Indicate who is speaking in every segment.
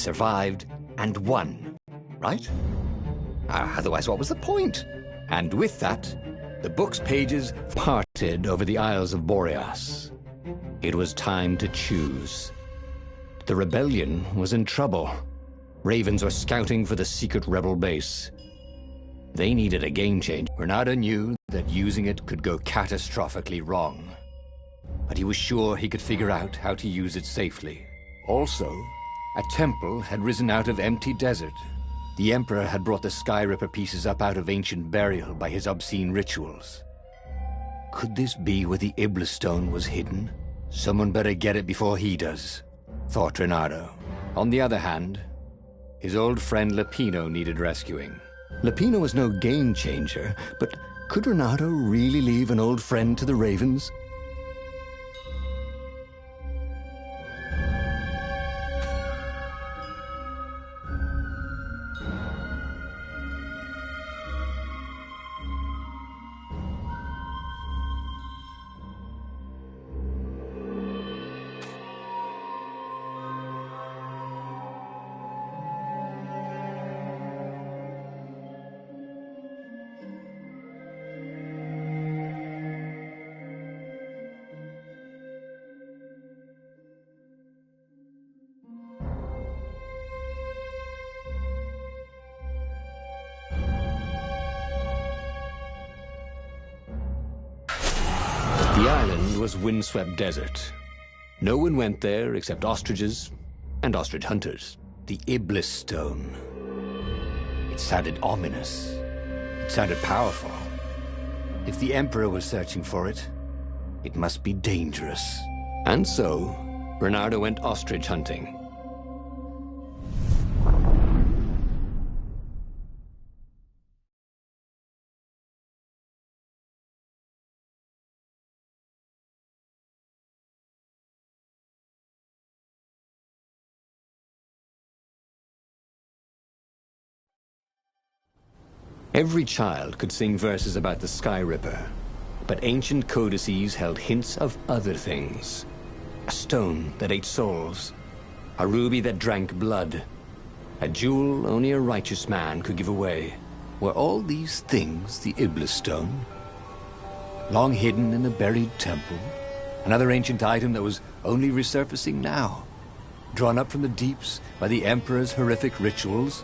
Speaker 1: survived and won, right? Otherwise, what was the point? And with that, the book's pages parted over the Isles of Boreas. It was time to choose. The rebellion was in trouble. Ravens were scouting for the secret rebel base. They needed a game changer. Bernardo knew that using it could go catastrophically wrong. But he was sure he could figure out how to use it safely. Also, a temple had risen out of empty desert. The Emperor had brought the Skyripper pieces up out of ancient burial by his obscene rituals. Could this be where the Iblis stone was hidden? Someone better get it before he does, thought Renato. On the other hand, his old friend Lupino needed rescuing. Lupino was no game changer, but could Renato really leave an old friend to the Ravens? The island was windswept desert. No one went there except ostriches and ostrich hunters. The Iblis stone. It sounded ominous. It sounded powerful. If the Emperor was searching for it, it must be dangerous. And so, Bernardo went ostrich hunting. Every child could sing verses about the Skyripper, but ancient codices held hints of other things. A stone that ate souls, a ruby that drank blood, a jewel only a righteous man could give away. Were all these things the Iblis stone? Long hidden in a buried temple? Another ancient item that was only resurfacing now? Drawn up from the deeps by the Emperor's horrific rituals?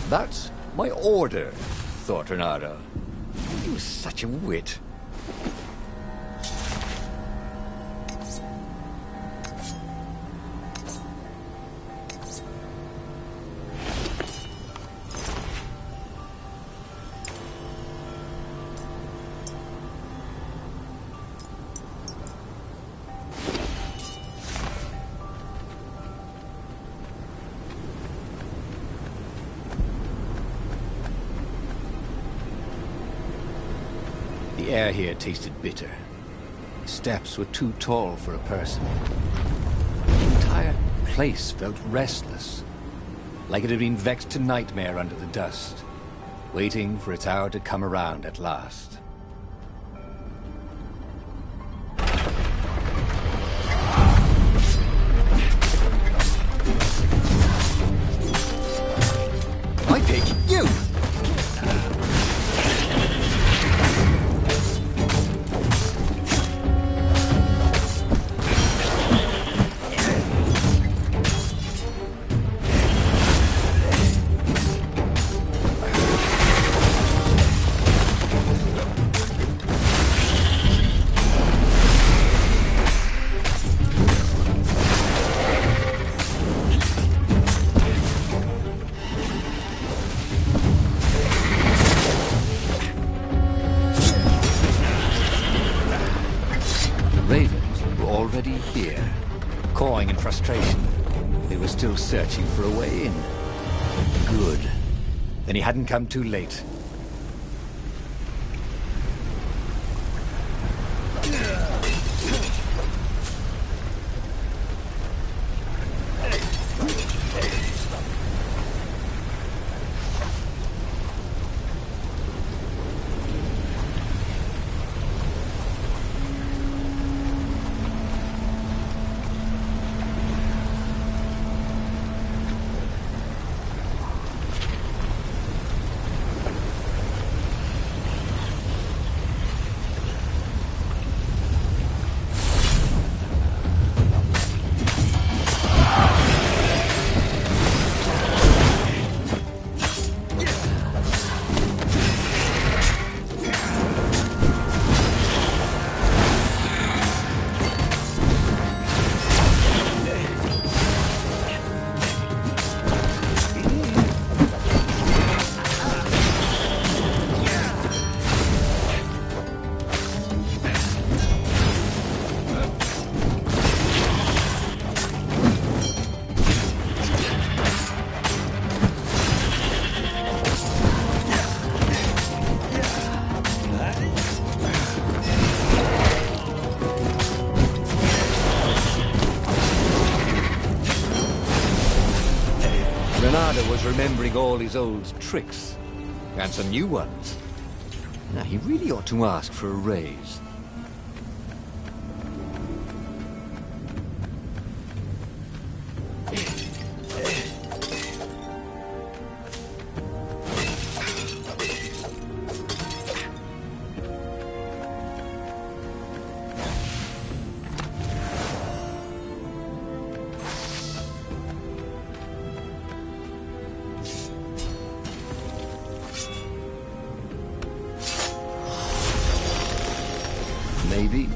Speaker 1: That's my order, thought Renato. He was such a wit. The air here tasted bitter. The steps were too tall for a person. The entire place felt restless, like it had been vexed to nightmare under the dust, waiting for its hour to come around at last. I pick you! already here. Cawing in frustration. They were still searching for a way in. Good. Then he hadn't come too late. Was remembering all his old tricks, and some new ones. Now, he really ought to ask for a raise. Maybe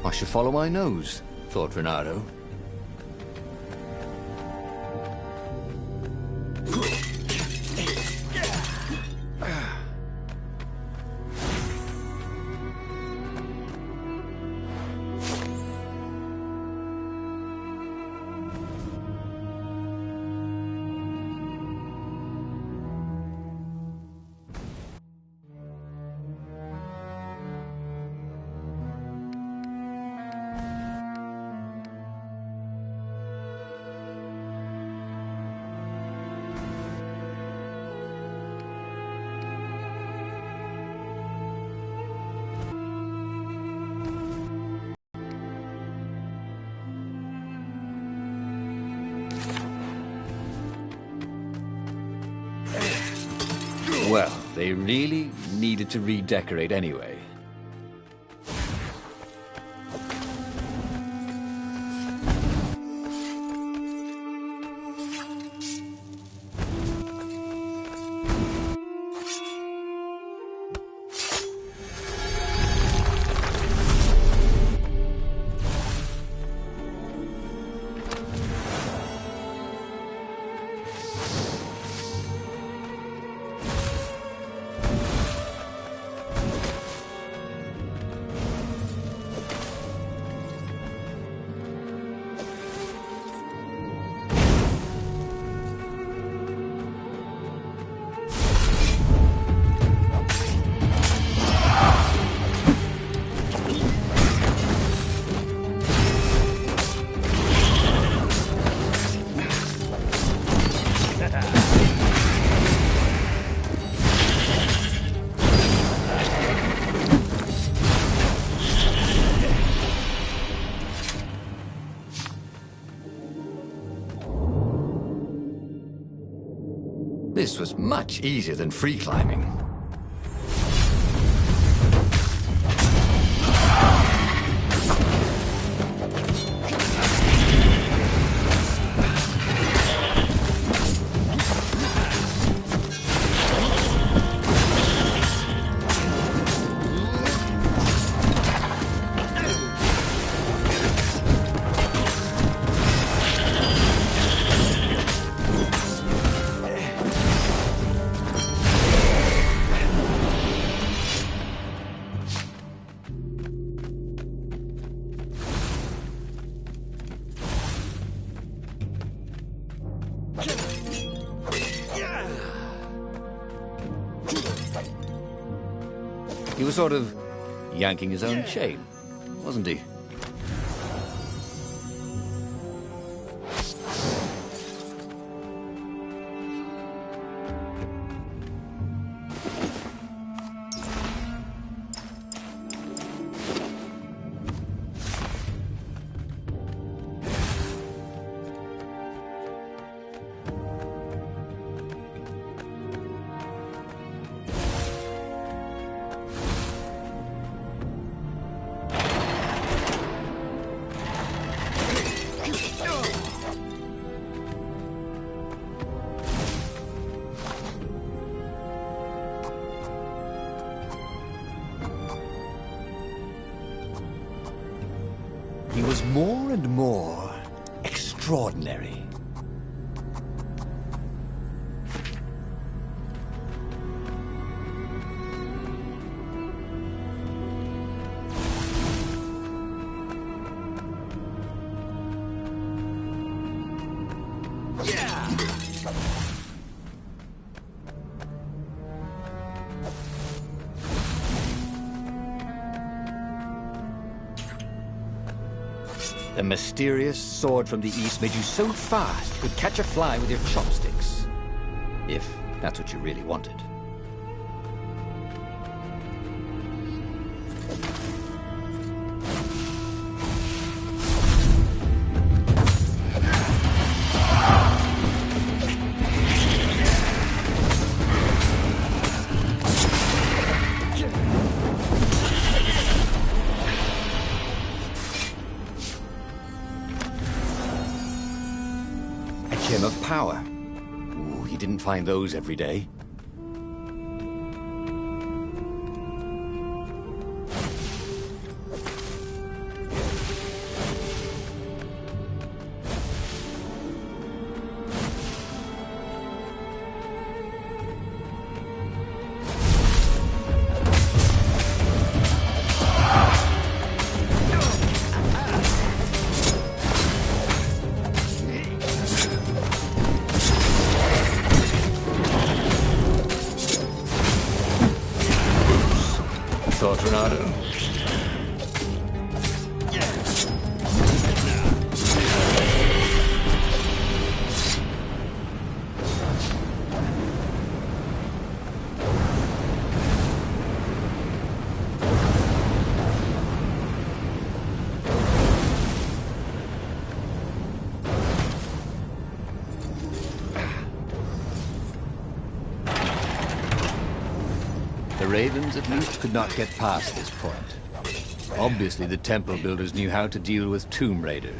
Speaker 1: I should follow my nose, thought Renato. Well, they really needed to redecorate anyway. This was much easier than free climbing. He was sort of yanking his own chain, wasn't he? He was more and more extraordinary. The mysterious sword from the east made you so fast you could catch a fly with your chopsticks. If that's what you really wanted. Of power. Ooh, you didn't find those every day. Tornado. The Ravens, at least, could not get past this point. Obviously, the temple builders knew how to deal with tomb raiders.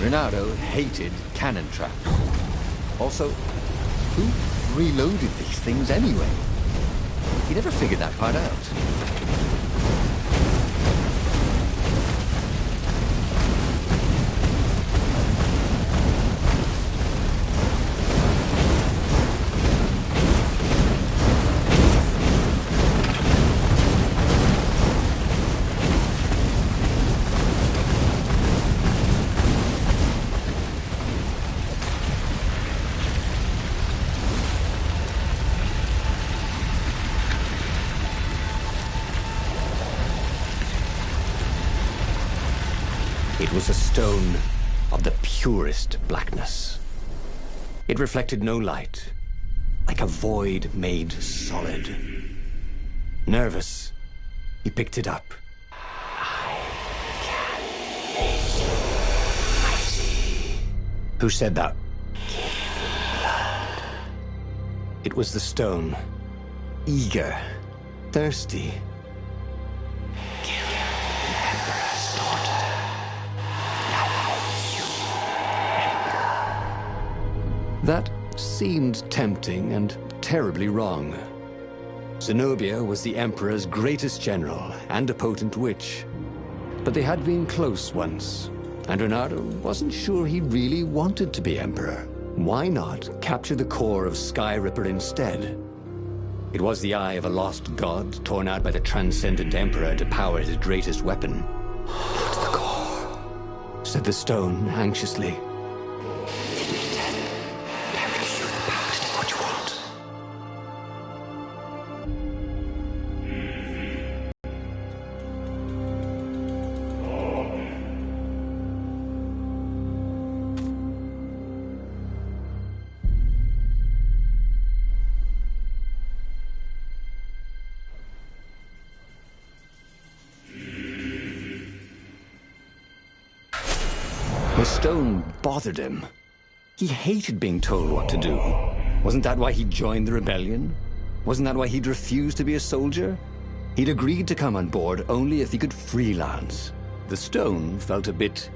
Speaker 1: Ronaldo hated cannon traps. Also, who reloaded these things anyway? He never figured that part out. It was a stone of the purest blackness. It reflected no light, like a void made solid. Nervous, he picked it up. I can make you mighty. Who said that? Give blood. It was the stone, eager, thirsty. That seemed tempting and terribly wrong. Zenobia was the Emperor's greatest general and a potent witch. But they had been close once, and Renato wasn't sure he really wanted to be Emperor. Why not capture the core of Sky Ripper instead? It was the eye of a lost god torn out by the transcendent Emperor to power his greatest weapon. "It's the core," said the stone anxiously. The stone bothered him. He hated being told what to do. Wasn't that why he joined the rebellion? Wasn't that why he'd refused to be a soldier? He'd agreed to come on board only if he could freelance. The stone felt a bit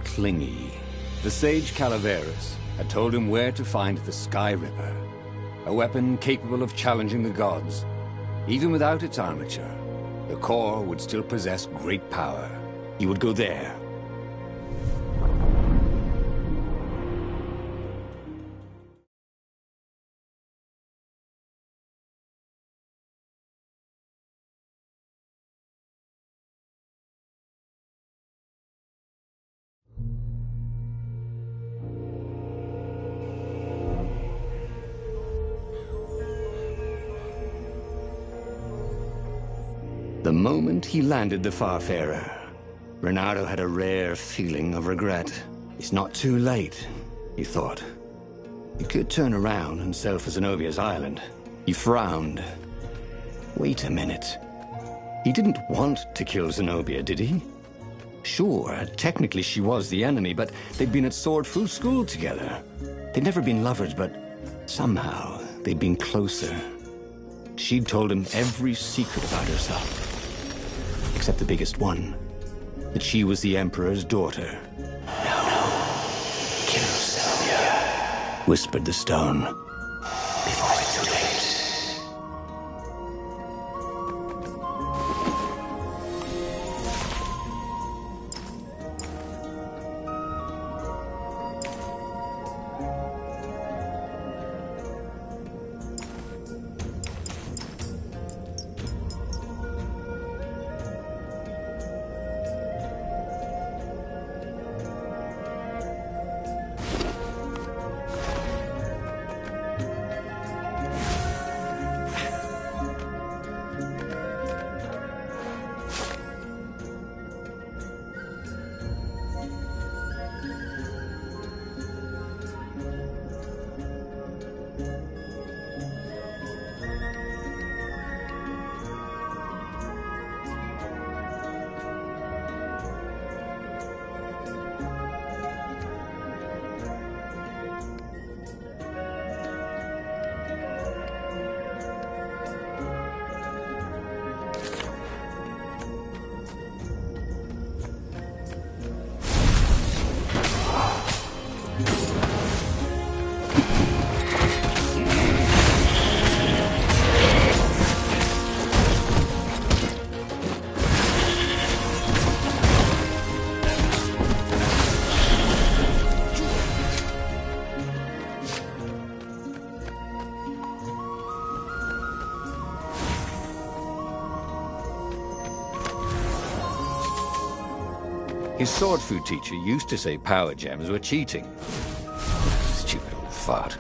Speaker 1: clingy. The sage Calaveras had told him where to find the Sky Ripper, a weapon capable of challenging the gods. Even without its armature, the core would still possess great power. He would go there. The moment he landed the Farfarer, Renato had a rare feeling of regret. It's not too late, he thought. He could turn around and sail for Zenobia's island. He frowned. Wait a minute. He didn't want to kill Zenobia, did he? Sure, technically she was the enemy, but they'd been at Swordful School together. They'd never been lovers, but somehow they'd been closer. She'd told him every secret about herself. Except the biggest one, that she was the Emperor's daughter. No, kill Zenobia, whispered the stone, before it's too late. His sword food teacher used to say power gems were cheating. Stupid old fart.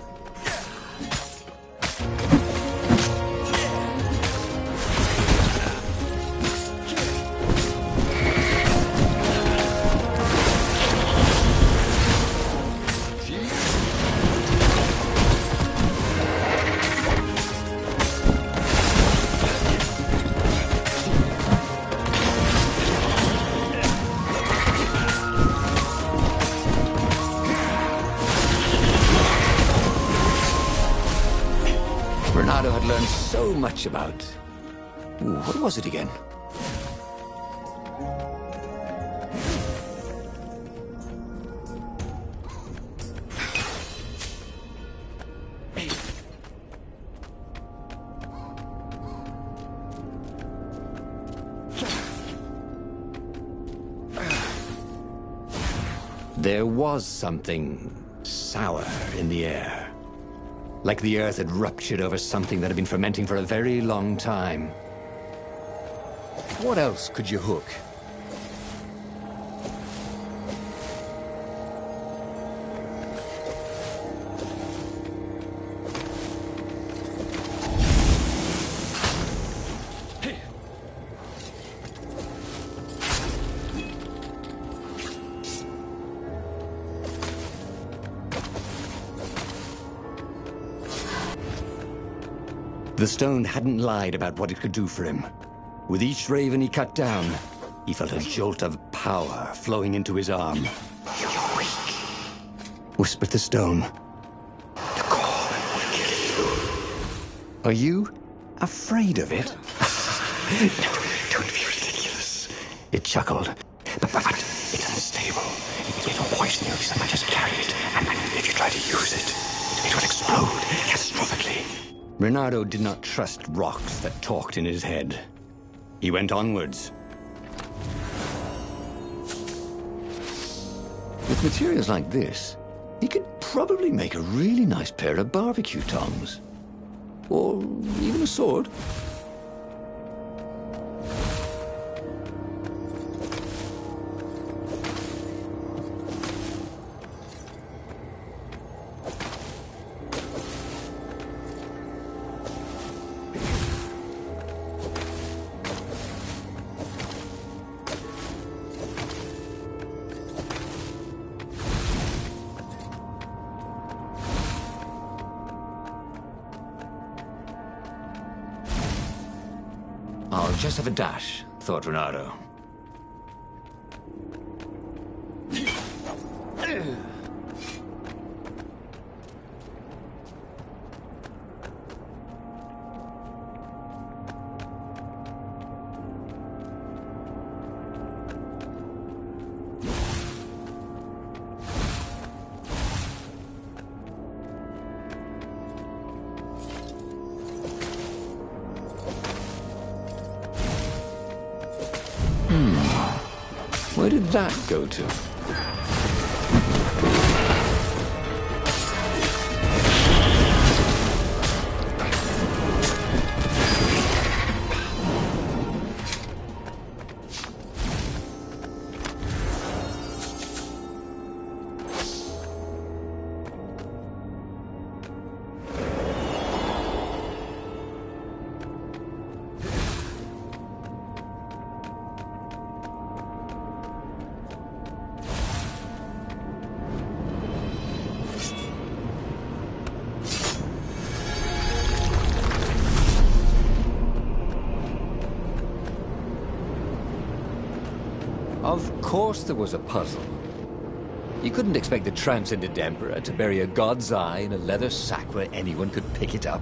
Speaker 1: Renato had learned so much about... Ooh, what was it again? There was something sour in the air. Like the earth had ruptured over something that had been fermenting for a very long time. What else could you hook? The stone hadn't lied about what it could do for him. With each raven he cut down, he felt a jolt of power flowing into his arm. "You're weak," whispered the stone. "The call will kill you." Are you afraid of it?
Speaker 2: No, don't be ridiculous.
Speaker 1: It chuckled.
Speaker 2: But it's unstable. It will poison you so much as carry it, and if you try to use it, it will explode catastrophically.
Speaker 1: Reynardo did not trust rocks that talked in his head. He went onwards. With materials like this, he could probably make a really nice pair of barbecue tongs. Or even a sword. I'll just have a dash, thought Reynardo. Where did that go to? Of course there was a puzzle. You couldn't expect the transcendent emperor to bury a god's eye in a leather sack where anyone could pick it up.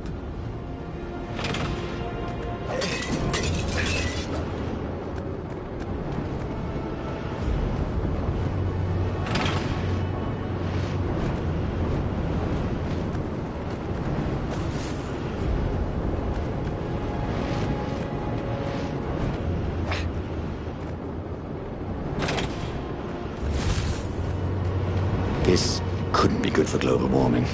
Speaker 1: This couldn't be good for global warming.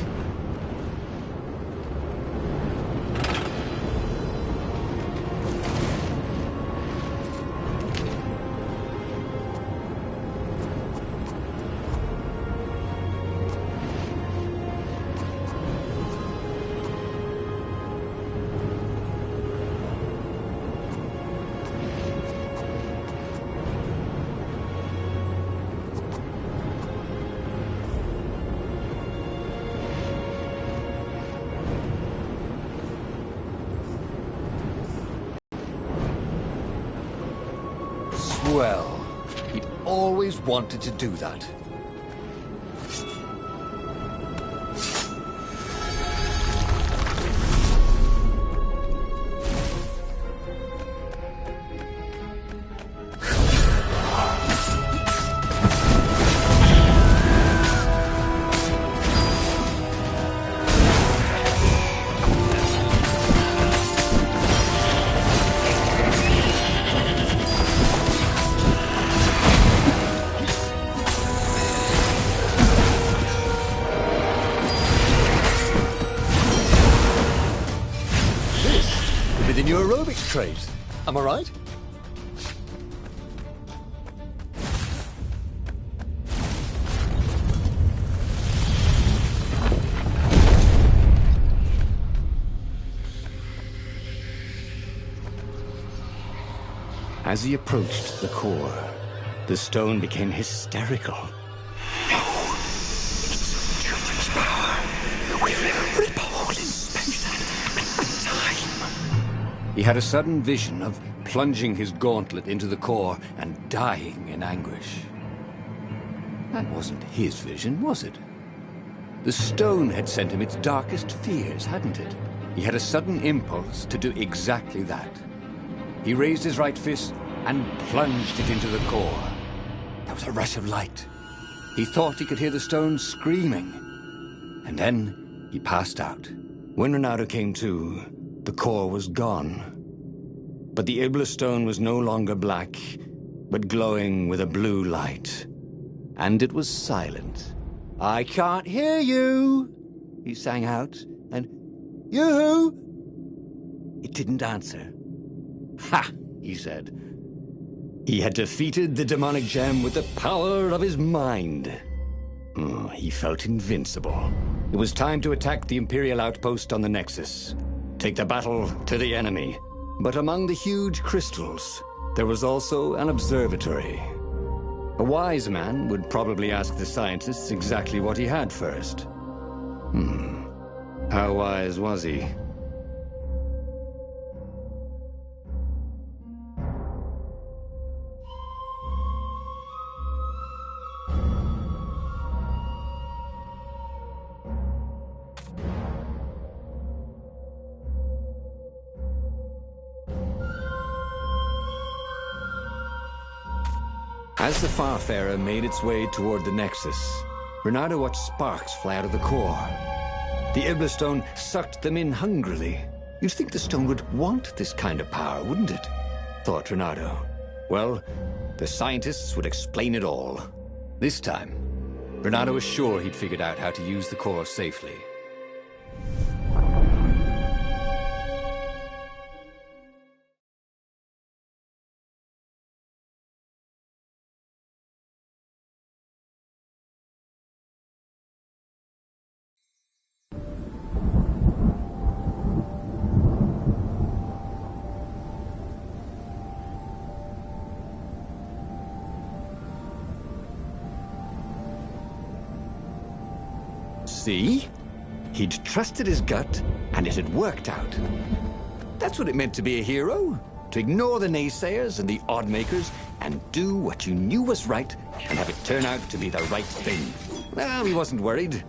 Speaker 1: Well, he'd always wanted to do that. concentrate. Am I right? As he approached the core, the stone became hysterical.
Speaker 2: No! It's too much power. We will rip a hole in space and time.
Speaker 1: He had a sudden vision of plunging his gauntlet into the core and dying in anguish. That wasn't his vision, was it? The stone had sent him its darkest fears, hadn't it? He had a sudden impulse to do exactly that. He raised his right fist and plunged it into the core. There was a rush of light. He thought he could hear the stone screaming. And then he passed out. When Renato came to, the core was gone. But the Iblis stone was no longer black, but glowing with a blue light. And it was silent. "I can't hear you," he sang out, and "Yoo-hoo!" It didn't answer. "Ha!" he said. He had defeated the demonic gem with the power of his mind. He felt invincible. It was time to attack the Imperial outpost on the Nexus. Take the battle to the enemy. But among the huge crystals, there was also an observatory. A wise man would probably ask the scientists exactly what he had first. How wise was he? As the Farfarer made its way toward the Nexus, Renato watched sparks fly out of the core. The Iblis stone sucked them in hungrily. You'd think the stone would want this kind of power, wouldn't it? Thought Renato. Well, the scientists would explain it all. This time, Renato was sure he'd figured out how to use the core safely. See? He'd trusted his gut, and it had worked out. That's what it meant to be a hero. To ignore the naysayers and the odd-makers, and do what you knew was right, and have it turn out to be the right thing. Well, he wasn't worried.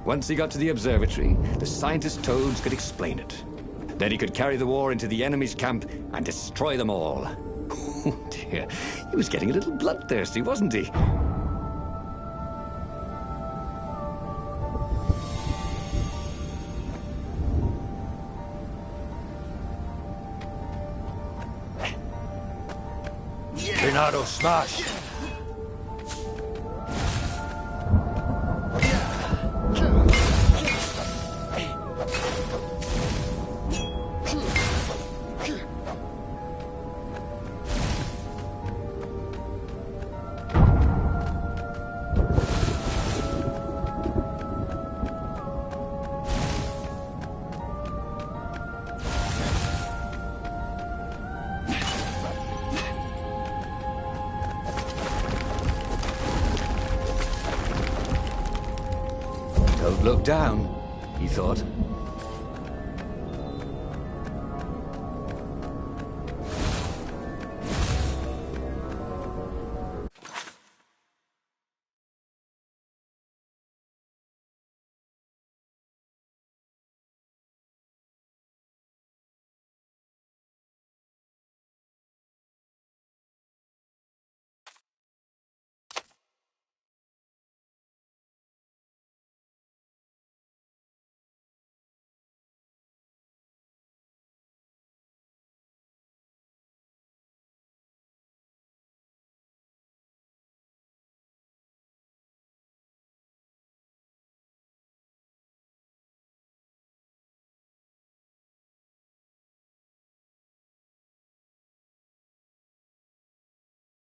Speaker 1: Once he got to the observatory, the scientist toads could explain it. Then he could carry the war into the enemy's camp and destroy them all. Oh dear, he was getting a little bloodthirsty, wasn't he? Renato, smash! Don't look down, he thought.